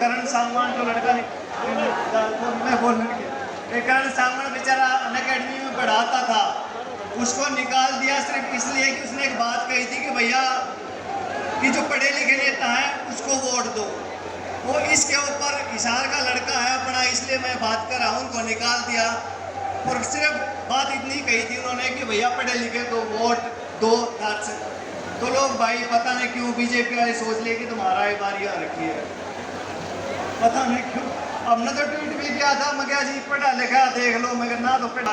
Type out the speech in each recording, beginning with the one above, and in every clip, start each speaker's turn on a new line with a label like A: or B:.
A: करण सांगवान जो लड़का मैं बोलने के करण सांगवान बेचारा अनअकैडमी में पढ़ाता था, उसको निकाल दिया सिर्फ इसलिए कि उसने एक बात कही थी कि भैया कि जो पढ़े लिखे नेता है उसको वोट दो। वो इसके ऊपर हिसार का लड़का है अपना, इसलिए मैं बात कर रहा हूँ, उनको निकाल दिया। और सिर्फ बात इतनी कही थी उन्होंने कि भैया पढ़े लिखे तो वोट दो। तो लोग भाई पता नहीं क्यों बीजेपी वाले सोच लिए कि तुम्हारा एक बार यहाँ रखी है, पता नहीं क्यों। हमने तो ट्वीट भी किया था, मैं क्या जी पढ़ा लिखा देख लो, मगर ना तो पढ़ा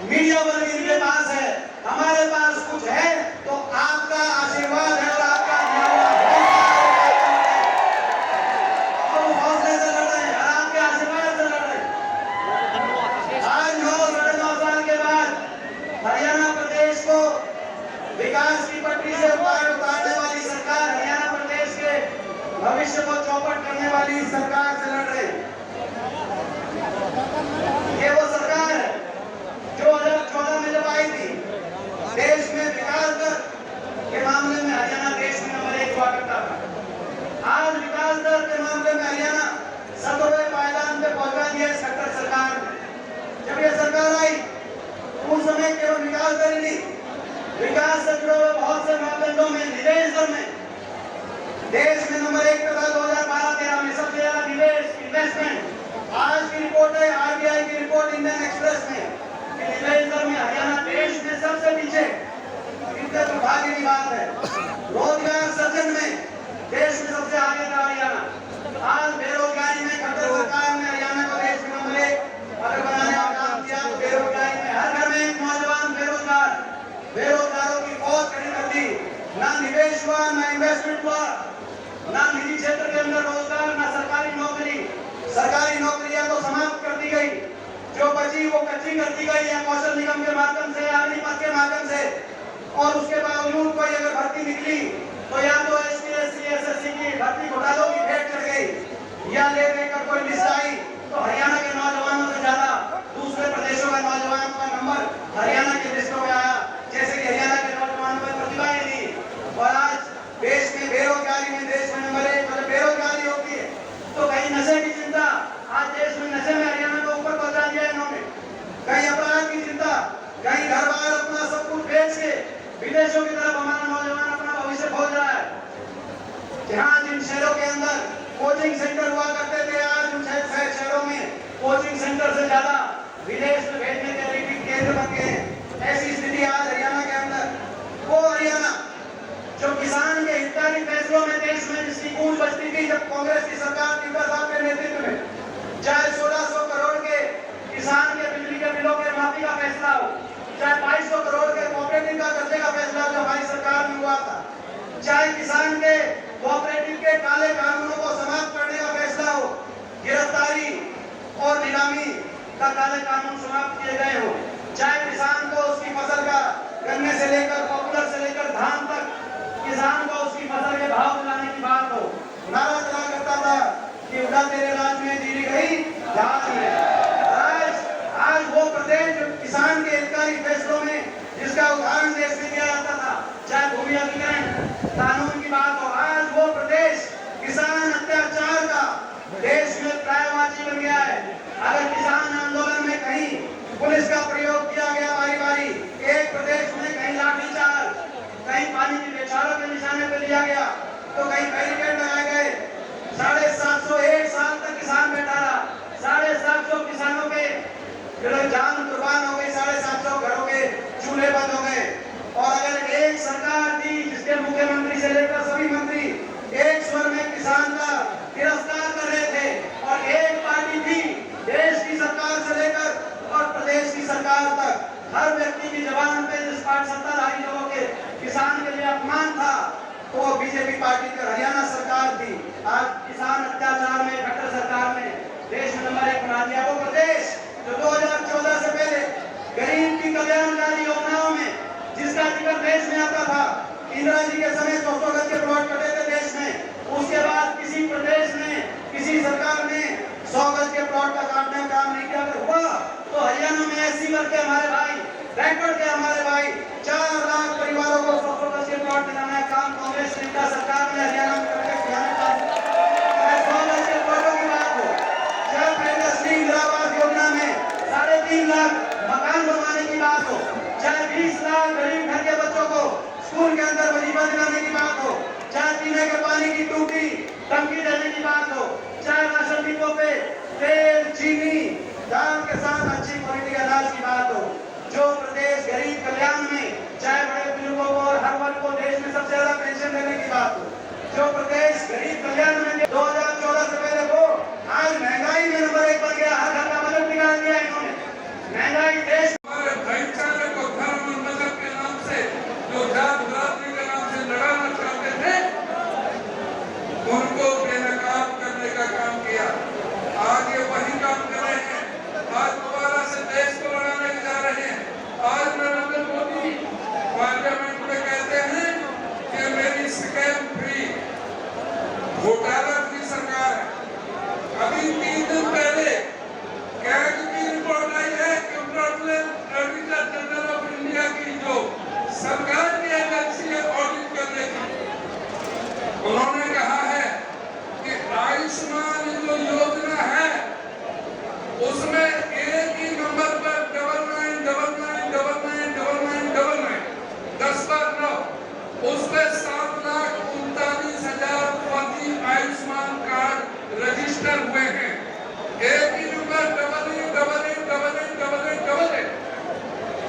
A: मीडिया वर्ग इनके पास है, हमारे पास कुछ है तो आपका आशीर्वाद है और आपका हौसले से लड़ रहे हैं, आपके आशीर्वाद से लड़ रहे हैं। आज 9 साल के बाद हरियाणा प्रदेश को विकास की पटरी से उतारने वाली सरकार, हरियाणा प्रदेश के भविष्य को चौपट करने वाली सरकार से लड़ रहे हैं। ये वो सरकार है जो 2014 में जब आई थी, देश में विकास दर के मामले में हरियाणा देश में नंबर 1 हुआ करता था। आज विकास दर के मामले में हरियाणा 17वें पायदान पे पहुंचा दिया इस खट्टर सरकार ने। जब ये सरकार आई उस समय केवल विकास दर ही नहीं, विकास से जुड़े हुए बहुत से मापदंडों में, निवेश दर में देश में नंबर 1 पे था। 2012-13 में सबसे ज्यादा निवेश, इन्वेस्टमेंट। आज की रिपोर्ट है आरबीआई की रिपोर्ट इंडियन एक्सप्रेस में, निवेश दर में हरियाणा देश में सबसे पीछे। इनका दुर्भाग्य की बात है। रोजगार सृजन में देश में सबसे आगे था हरियाणा। आज बेरोजगारी में खट्टर सरकार ने हरियाणा को देश में नंबर 1 अगर बनाने का काम किया तो बेरोजगारी में हर घर में एक नौजवान बेरोजगार, बेरोजगारों की फौज खड़ी कर दी। ना निवेश हुआ, ना इन्वेस्टमेंट हुआ, ना निजी क्षेत्र के अंदर रोजगार, ना सरकारी नौकरी। सरकारी नौकरियां तो समाप्त कर दी गई, जो बची वो कच्ची कर दी गई है कौशल निगम के माध्यम से, अग्निपथ के माध्यम से। और उसके बावजूद कोई अगर भर्ती निकली तो या तो SPSC SSC की भर्ती घोटालों की भेंट चढ़ गई, या ले देकर कोई लिस्ट आई तो हरियाणा के नौजवानों से ज्यादा दूसरे प्रदेशों के नौजवानों का नंबर हरियाणा की लिस्टों में आया, जैसे कि हरियाणा के नौजवानों में प्रतिभाएं थी। और आज देश में बेरोजगारी में देश में नंबर 1 मतलब बेरोजगारी होती है तो कहीं नशे की चिंता, आज देश में नशे में हरियाणा को ऊपर पहुंचा दिया इन्होंने। कहीं अपराध की चिंता, कहीं घर बार अपना सब कुछ बेच के विदेशों की तरफ हमारा नौजवान कोचिंग सेंटर से ज्यादा विदेश में भेजने के लिए केंद्र बन गए। ऐसी स्थिति आज हरियाणा के अंदर, वो हरियाणा जो किसान के हितकारी फैसलों में देश में जिसकी गूंज बजती थी जब कांग्रेस की सरकार थी साहब के नेतृत्व में, चाहे 1600 करोड़ के किसान के बिजली के बिलों के माफी का फैसला हो, चाहे 2200 करोड़ के कोऑपरेटिव का कर्जे का फैसला जो हमारी सरकार में हुआ था, चाहे किसान के कोऑपरेटिव के काले कानूनों को समाप्त करने का फैसला हो, गिरफ्तारी और नीलामी का काले कानून समाप्त किए गए हो, चाहे किसान को उसकी फसल का गन्ने से लेकर पॉपुलर से लेकर धान तक किसान को उसकी फसल के भाव दिलाने की बात हो, नारा चला करता था कि उड़ा तेरे राज में जीरी गई जहाज में। आज वो प्रदेश जो किसान के हितकारी फैसलों में जिसका उदाहरण देश में दिया जाता था, चाहे भूमि अधिग्रहण कानून की बात हो, आज वो प्रदेश किसान अत्याचार का देश में पर्यायवाची बन गया है। अगर किसान आंदोलन में कहीं पुलिस का प्रयोग किया गया बारी बारी, एक प्रदेश में कहीं लाठीचार्ज, कहीं पानी की बौछारों के निशाने पर लिया गया, तो कहीं बैरिकेड लगाए गए, 750 एक साल तक किसान बैठा रहा, 750 किसानों के जान कुर्बान हो गई, 750 घरों के चूल्हे बंद हो गए। और अगर एक सरकार थी जिसके मुख्यमंत्री से लेकर सभी मंत्री एक स्वर में किसान का तिरस्कार कर रहे थे, और एक पार्टी थी देश की सरकार से लेकर और प्रदेश की सरकार तक हर व्यक्ति की जबान पे जिस पार्टी सत्ताधारी लोगों के किसान के लिए अपमान था, तो वो बीजेपी पार्टी की हरियाणा सरकार थी। आज किसान अत्याचार में खट्टर सरकार ने देश में नंबर 1 बना दिया। वो प्रदेश जो 2014 से पहले गरीब की कल्याणकारी योजनाओं में जिसका जिक्र देश में आता था, इंदिरा जी के समय 100 गज के प्लॉट कटे थे देश में, उसके बाद किसी प्रदेश में किसी सरकार ने 100 गज के प्लॉट का काटने का काम नहीं किया। अगर हुआ तो हरियाणा में एससी वर्ग के हमारे भाई, बैकवर्ड के हमारे भाई, 4 लाख परिवारों को 100 गज के प्लॉट दिलाना है काम कांग्रेस नेता सरकार ने हरियाणा में करके खिलाने का। 100 गज के प्लॉटों की बात हो, चाहे प्रियदर्शनी इंदिरा आवास योजना में 3.5 लाख मकान बनवाने की बात हो, चाहे 20 लाख गरीब घर के बच्चों को स्कूल के अंदर वजीफा दिलाने की बात हो, चाहे पीने के पानी की टूटी टंकी देने की बात हो, चाहे राशन डिपो पे तेल चीनी दाल के साथ अच्छी क्वालिटी का अनाज की बात हो, जो प्रदेश गरीब कल्याण में चाहे बड़े बुजुर्गों को और हर वर्ग को देश में सबसे ज्यादा पेंशन देने की बात हो, जो प्रदेश गरीब कल्याण में 2014 से पहले वो आज महंगाई में नंबर 1 बन गया। हर घर का बजट निकाल दिया इन्होंने। महंगाई देश
B: भाईचारे को धर्म और मजहब के नाम से जो जात बरादरी के नाम से लड़ाना चाहते थे, उनको बेनकाब करने का काम किया। आज ये वही काम कर रहे हैं। आज दोबारा से देश को लड़ाने जा रहे हैं। आज नरेंद्र मोदी पार्लियामेंट में कहते हैं कि मेरी स्कैम फ्री घोटाला फ्री सरकार है। अभी 3 दिन पहले कैग की रिपोर्ट आई है कि ऑडिटर जनरल ऑफ इंडिया की जो सरकार की एजेंसी है ऑडिट करने की, उन्होंने कहा है कि आयुष्मान जो योजना है उसमें एक ही नंबर पर 99999999 10 बार 9 उस पर 7,39,000 फर्जी आयुष्मान कार्ड रजिस्टर हुए हैं। एक ही नंबर 88888888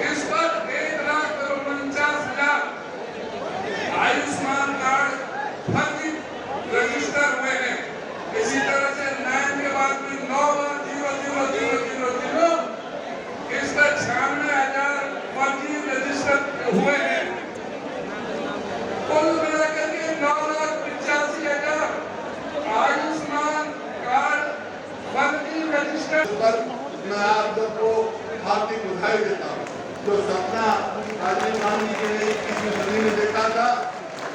B: इस पर 1,49,000 आयुष्मान कार्ड फर्जी रजिस्टर हुए हैं। इसी तरह से 9 के बाद में 9 बार 00000 इस पर 96,000 फर्जी रजिस्टर हुए हैं। कुल मिलाकर के 9,85,000 आयुष्मान कार्ड फर्जी रजिस्टर।
C: पर मैं आप सबको हार्दिक बधाई देता हूँ। जो सपना राजीव गांधी जी ने 21वीं सदी में देखा था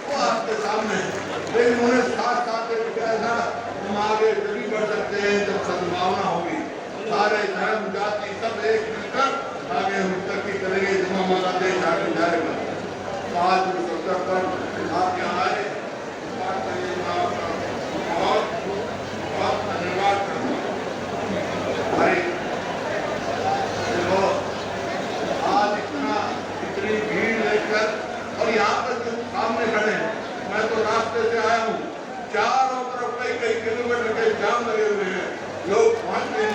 C: वो आपके सामने है, लेकिन उन्हें साथ साथ क्या था, हम आगे तभी बढ़ सकते हैं जब सद्भावना होगी। सारे धर्म जाति सब एक मिलकर आगे हम तरक्की करेंगे, जब हमारा देश आगे जाएगा। आज इस अवसर पर आप यहाँ आए, बात करिए, मैं आपका बहुत बहुत धन्यवाद करता हूँ। भाई आज इतनी भीड़ लेकर और यहाँ पर जो सामने खड़े हैं, मैं तो रास्ते से आया हूँ, चारों तरफ कई किलोमीटर के जाम लगे हुए हैं, लोग पहुँच नहीं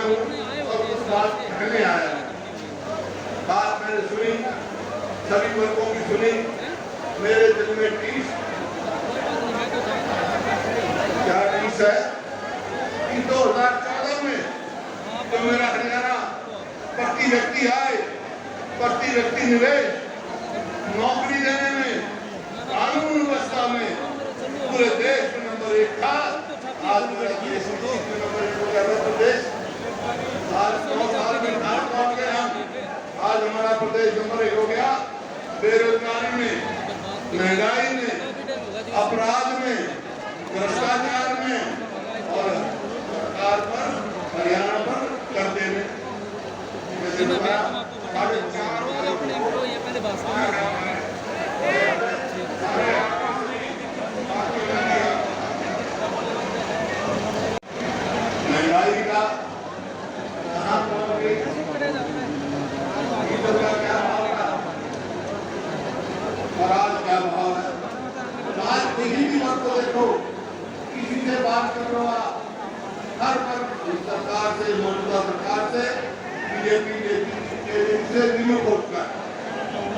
C: मैं हूँ और कुछ बात कहने आया हूँ। बात मैंने सुनी, सभी वर्गों की सुनी, मेरे दिल में टीस है कि 2014 में जो मेरा हरियाणा प्रति व्यक्ति आय, प्रति व्यक्ति निवेश, नौकरी देने में, कानून व्यवस्था में पूरे देश में नंबर 1 था। आज मेरा देश नंबर 1 हो गया प्रदेश। आज 9 साल में कहाँ पहुंच गए हम। आज हमारा प्रदेश नंबर 1 हो गया। बेरोजगारी में, महंगाई में, अपराध में, भ्रष्टाचार में और सरकार पर, हरियाणा पर कर्जे में। महंगाई का कहाँ पहुंच गई, डीजल का क्या भाव था और आज क्या भाव है। आज किसी भी बात को देखो, किसी से बात कर रहा हर पर सरकार से, मौजूदा सरकार से, बीजेपी से विमुख होता है।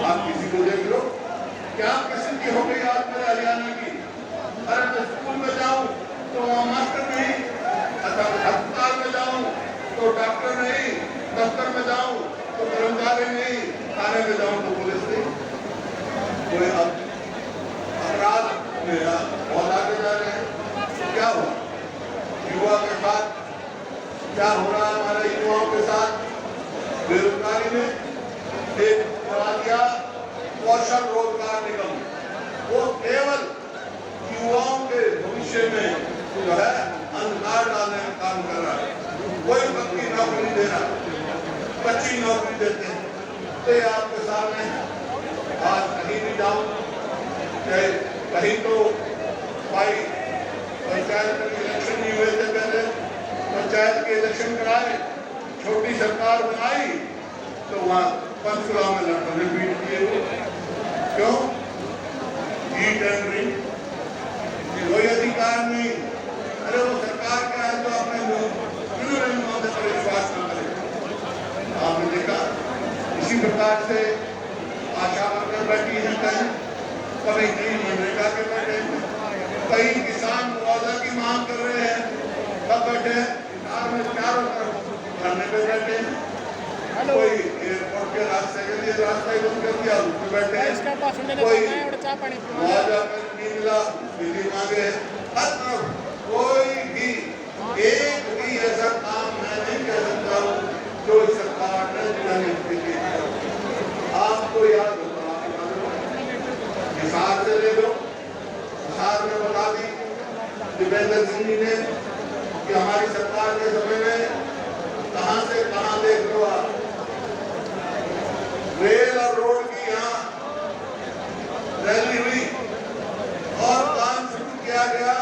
C: आप किसी को देख लो, क्या प्रसिद्धि हो गई आज मेरे हरियाणा की। अरे मैं स्कूल में जाऊं तो वहाँ मास्टर नहीं, अस्पताल में जाऊं तो डॉक्टर नहीं, दफ्तर में जाऊं तो कर्मचारी नहीं, थाने में जाऊं तो पुलिस नहीं। कोई अपराध में बहुत आगे जा रहे हैं। क्या हुआ युवा के साथ, क्या हो रहा है हमारे युवाओं के साथ। बेरोजगारी में एक बना दिया कौशल रोजगार निगम, वो केवल युवाओं के भविष्य में जो है अंधकार डालने का काम कर रहा है। कोई पक्की नौकरी दे रहा, कच्ची नौकरी देते हैं। तो ये आपके सामने आज कहीं भी जाऊं, कहीं तो भाई पंचायत के इलेक्शन नहीं हुए थे, पहले पंचायत के इलेक्शन कराए, छोटी सरकार बनाई तो वहाँ पंचकुला में लड़कों ने बीट किए। क्यों? ई टेंडरिंग, कोई अधिकार नहीं। अरे वो सरकार क्या है जो अपने मुद्दे पर विश्वास न करे। आपने देखा इसी प्रकार से आशा वर्कर बैठी है, कभी कहीं मनरेगा के बैठे, कई किसान मुआवजा की मांग कर रहे हैं, कब बैठे हैं चारों तरफ धरने पे बैठे हैं। कोई एयरपोर्ट के रास्ते के लिए रास्ता ही बंद कर दिया, उस पे बैठे हैं। कोई मुआवजा नहीं मिला, बिजली मांगे। हर तरफ कोई भी एक भी ऐसा काम मैं नहीं कह सकता हूँ जो सरकार ने नहीं किया। आपको याद होगा, हिसार से ले लो, हिसार में बता दी दीपेंद्र सिंह जी ने कि हमारी सरकार के समय में कहां से कहां देख लो आप, रेल और रोड की यहाँ रैली हुई और काम शुरू किया गया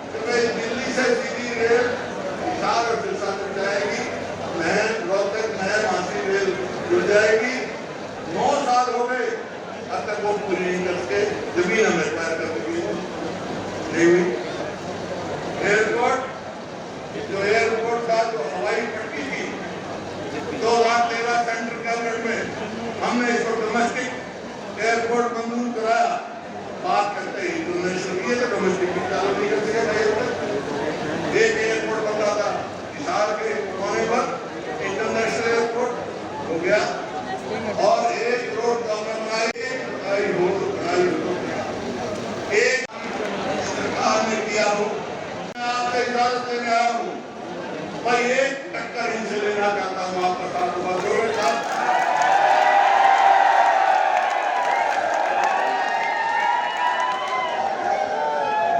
C: कि भाई दिल्ली से सीधी रेल हिसार और सिरसा तक जाएगी, नहर रोहतक नहर मासी रेल जुड़ जाएगी। 9 साल हो गए, अब तक वो पूरी नहीं करके जमीन हमें पैर कर नहीं हुई। एयरपोर्ट जो एयरपोर्ट का जो हवाई पट्टी थी 2013 सेंट्रल गवर्नमेंट में हमने इसको डोमेस्टिक एयरपोर्ट मंजूर कराया। बात करते हैं इंटरनेशनल, ये तो डोमेस्टिक चालू नहीं कर सके। एक एयरपोर्ट बन रहा था हिसार के कोने पर, इंटरनेशनल एयरपोर्ट हो गया और एक रोड गवर्नमेंट बनाई, एक सरकार ने किया हो। मैं आपसे इजाजत लेने आया हूँ, मैं एक टक्कर इनसे लेना चाहता हूँ आपका साथ।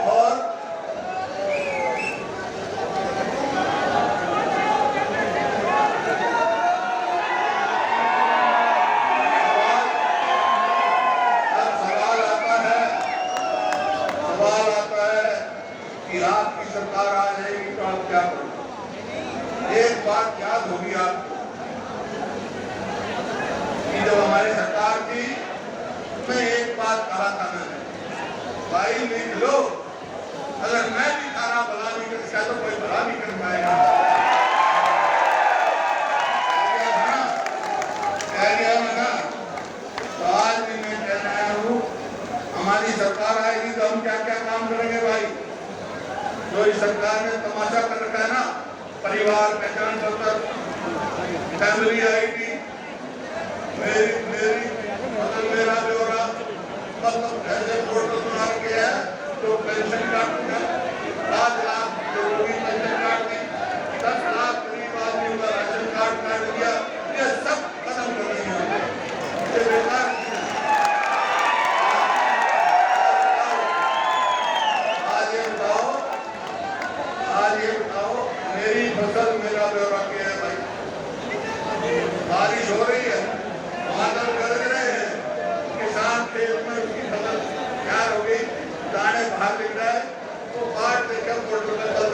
C: और सवाल आता है कि आपकी सरकार आ जाएगी तो आप क्या करोगे। एक बात याद होगी आपको कि जब हमारी सरकार थी, मैं एक बात कहा था, मैंने भाई लिख लो, अगर मैं भी खाना भला नहीं कर सका तो कोई भला नहीं कर पाएगा। मोदी सरकार ने तमाशा कर रखा है ना, परिवार पहचान पत्र, फैमिली आईडी, मेरा ब्यौरा, मतलब ऐसे पोर्टल बना के है तो पेंशन कार्ड है, 5 लाख लोगों की पेंशन कार्ड दी, 10 लाख गरीब आदमी का राशन कार्ड काट दिया, ये सब खत्म कर रही है। ये बेकार आज ये बताओ मेरी फसल मेरा ब्यौरा क्या है भाई? बारिश हो रही है, बादल गरज रहे हैं, किसान खेत में उसकी फसल तैयार हो गई, दाने बाहर निकल रहा है, वो बाढ़ देखकर पोर्टल में कल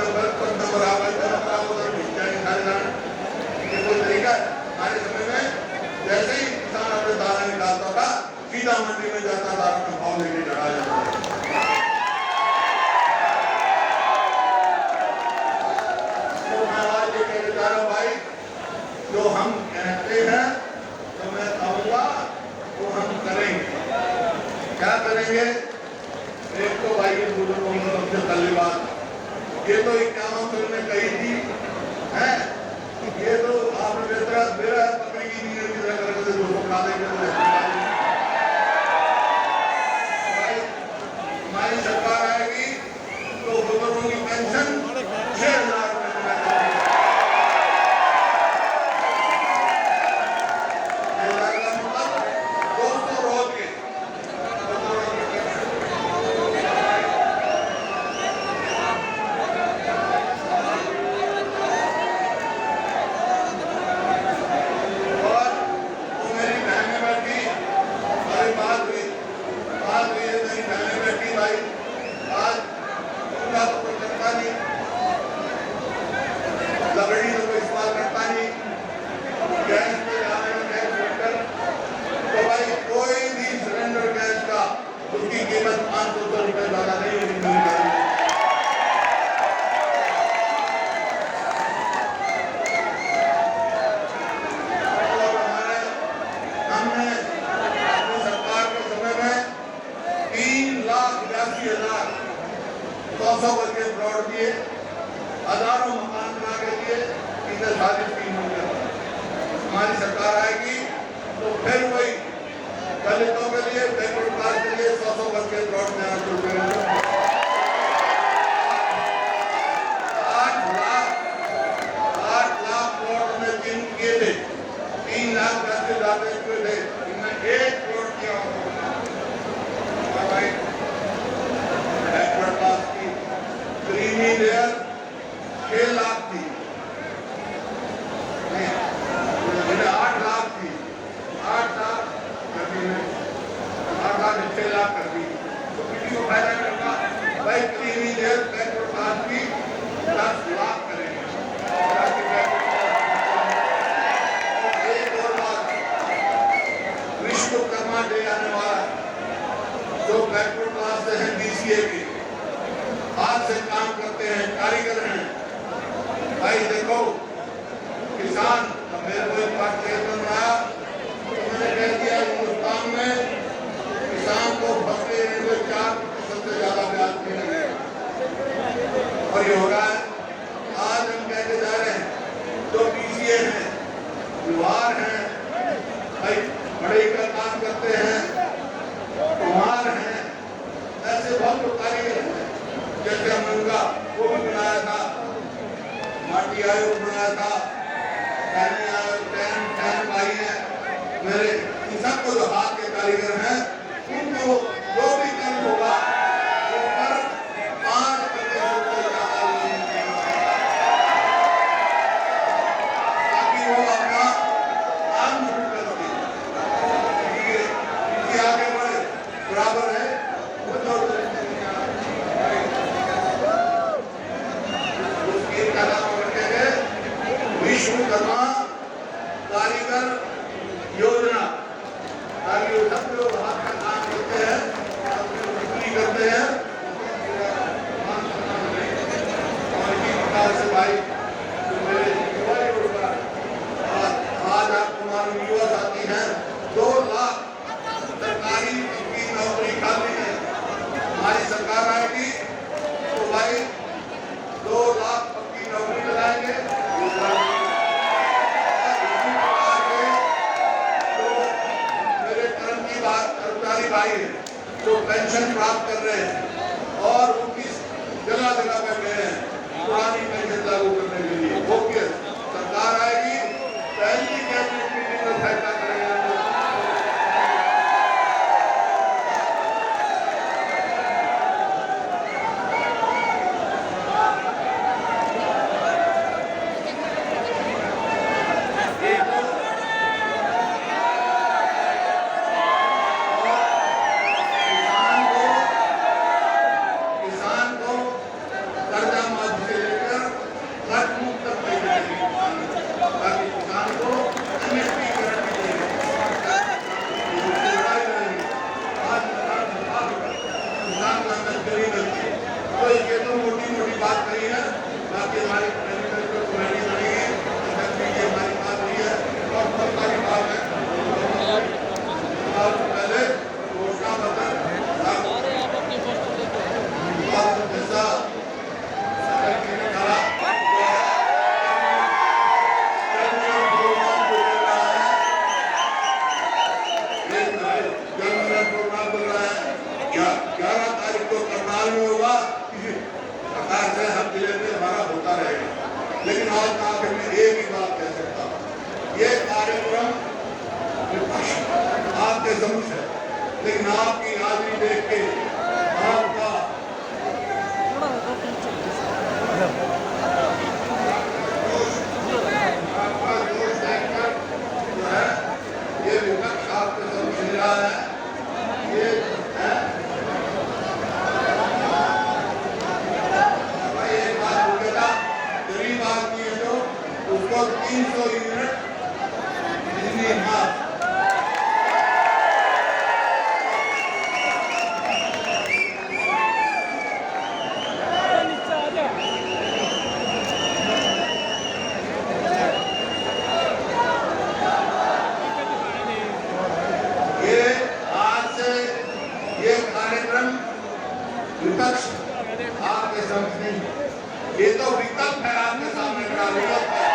C: नंबर आ उधर भिज जाएंगे सारे दाने। ये कोई तरीका है? हमारे समय में जैसे ही किसान अपने दाना निकालता था सीधा मंडी में जाता था, अपना भाव लेके चढ़ा जाता था। भाई जो हम कहते हैं तो मैं कहूँगा वो हम करेंगे। क्या करेंगे? एक तो भाई के बुजुर्गों को सबसे पहली बात, ये तो 51 में कही थी है, ये तो आपने मेरा पकड़ी की नींद की तरह करके 200 खा देंगे। भाई हमारी सरकार आएगी तो बुजुर्गों की पेंशन 6,000 हजारों मकान बना के दिए, इधर शादी स्कीम हो गया। हमारी सरकार आएगी तो फिर वही दलितों के लिए, बैकवर्ड क्लास के लिए 100 गज के प्लॉट देना शुरू करेंगे। 8 लाख प्लॉट में जिन किए थे, 3 लाख पैसे जाते हुए थे, इनमें 1 करोड़ किया भाई बैकवर्ड क्लास की क्रीमी लेयर 6 लाख थी, 8 लाख थी, 8 लाख कर दी, 8 लाख 6 लाख कर दी, तो किसी को फायदा नहीं होगा भाई। क्रीमी लेयर बैकवर्ड क्लास की 10 लाख करेंगे। एक और बात, विश्वकर्मा डे आने वाला है, जो बैकवर्ड क्लास से है BCA की, हाथ से काम करते हैं, कारीगर हैं भाई। देखो किसान, मेरे को एक बात बनाया, उन्होंने कह दिया हिंदुस्तान में किसान को फसले 4% से ज्यादा ब्याज मिलेंगे, और ये हो रहा है। आज हम कहते जा रहे हैं जो BCA हैं, व्यवहार हैं भाई, बड़े का काम करते हैं, कुम्हार हैं, ऐसे बहुत लोग कारीगर हैं। जैसे हमने वो भी बनाया था, माटी आयोग बनाया था, भाई है मेरे, इन सबको जो हाथ के कारीगर हैं, उनको जो भी काम होगा वो पर 5% ताकि वो अपना काम शुरू कर सके, आगे बढ़े। बराबर है वो जो विश्वकर्मा कारीगर योजना, ताकि वो सब लोग हाथ का काम करते हैं, बिक्री करते हैं, से भाई मेरे युवा आज आपको मालूम युवा साथी हैं, 2 लाख सरकारी की नौकरी खाली है। हमारी सरकार आएगी तो भाई लेकिन आपकी हाजिरी देख के आपका जोश देखकर जो है ये विपक्ष आपको समझ रहा है। ये है भाई एक बात बोलेगा, गरीब आदमी है जो उसको 300 यूनिट बिजली माफ। ये आज से ये कार्यक्रम विपक्ष आपके समक्ष नहीं, ये तो विकल्प है आपके सामने खड़ा, विकल्प है।